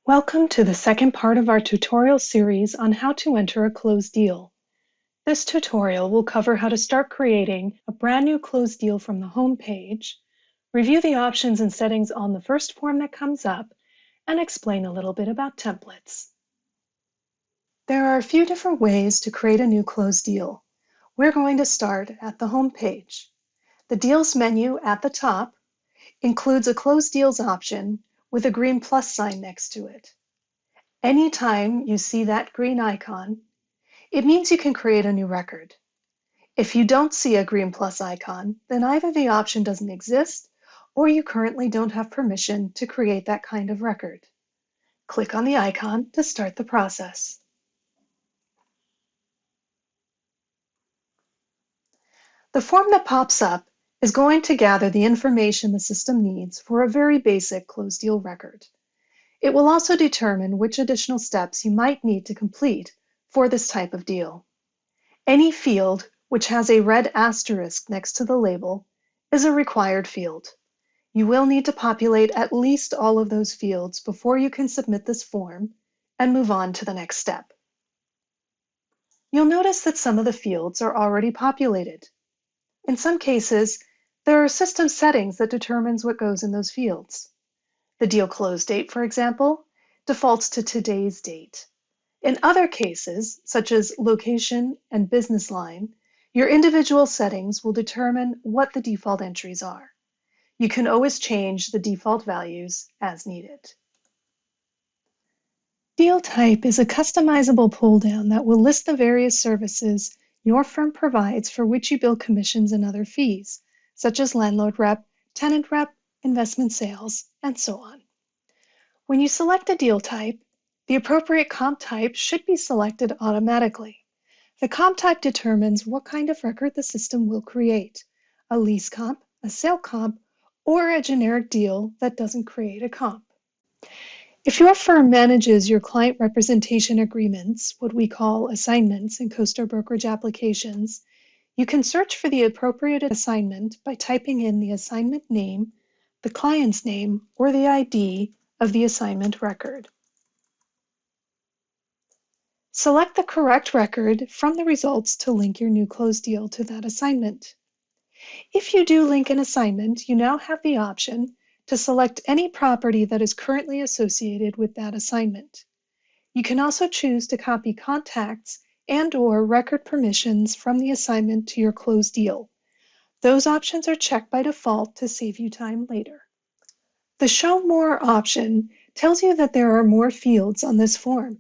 Welcome to the second part of our tutorial series on how to enter a closed deal. This tutorial will cover how to start creating a brand new closed deal from the home page, review the options and settings on the first form that comes up, and explain a little bit about templates. There are a few different ways to create a new closed deal. We're going to start at the home page. The Deals menu at the top includes a Closed Deals option with a green plus sign next to it. Anytime you see that green icon, it means you can create a new record. If you don't see a green plus icon, then either the option doesn't exist or you currently don't have permission to create that kind of record. Click on the icon to start the process. The form that pops up is going to gather the information the system needs for a very basic closed deal record. It will also determine which additional steps you might need to complete for this type of deal. Any field which has a red asterisk next to the label is a required field. You will need to populate at least all of those fields before you can submit this form and move on to the next step. You'll notice that some of the fields are already populated. In some cases, there are system settings that determines what goes in those fields. The deal close date, for example, defaults to today's date. In other cases, such as location and business line, your individual settings will determine what the default entries are. You can always change the default values as needed. Deal type is a customizable pull-down that will list the various services your firm provides for which you bill commissions and other fees, such as landlord rep, tenant rep, investment sales, and so on. When you select a deal type, the appropriate comp type should be selected automatically. The comp type determines what kind of record the system will create, a lease comp, a sale comp, or a generic deal that doesn't create a comp. If your firm manages your client representation agreements, what we call assignments in CoStar brokerage applications, you can search for the appropriate assignment by typing in the assignment name, the client's name, or the ID of the assignment record. Select the correct record from the results to link your new closed deal to that assignment. If you do link an assignment, you now have the option to select any property that is currently associated with that assignment. You can also choose to copy contacts and/or record permissions from the assignment to your closed deal. Those options are checked by default to save you time later. The Show More option tells you that there are more fields on this form.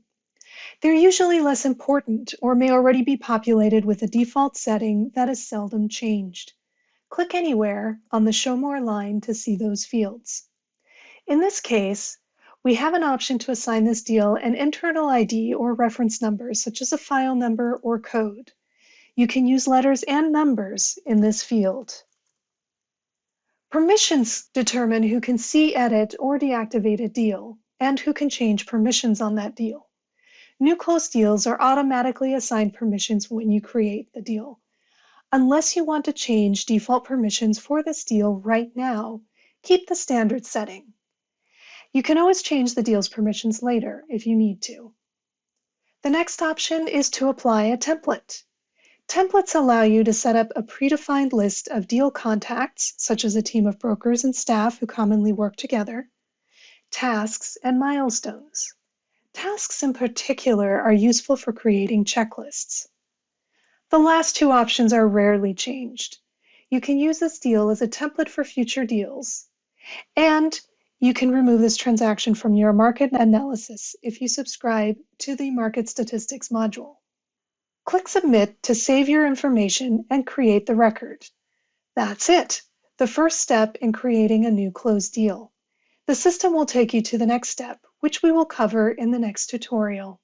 They're usually less important or may already be populated with a default setting that is seldom changed. Click anywhere on the Show More line to see those fields. In this case, we have an option to assign this deal an internal ID or reference number, such as a file number or code. You can use letters and numbers in this field. Permissions determine who can see, edit, or deactivate a deal, and who can change permissions on that deal. New closed deals are automatically assigned permissions when you create the deal. Unless you want to change default permissions for this deal right now, keep the standard setting. You can always change the deal's permissions later if you need to. The next option is to apply a template. Templates allow you to set up a predefined list of deal contacts, such as a team of brokers and staff who commonly work together, tasks, and milestones. Tasks in particular are useful for creating checklists. The last two options are rarely changed. You can use this deal as a template for future deals, and you can remove this transaction from your market analysis if you subscribe to the Market Statistics module. Click Submit to save your information and create the record. That's it, the first step in creating a new closed deal. The system will take you to the next step, which we will cover in the next tutorial.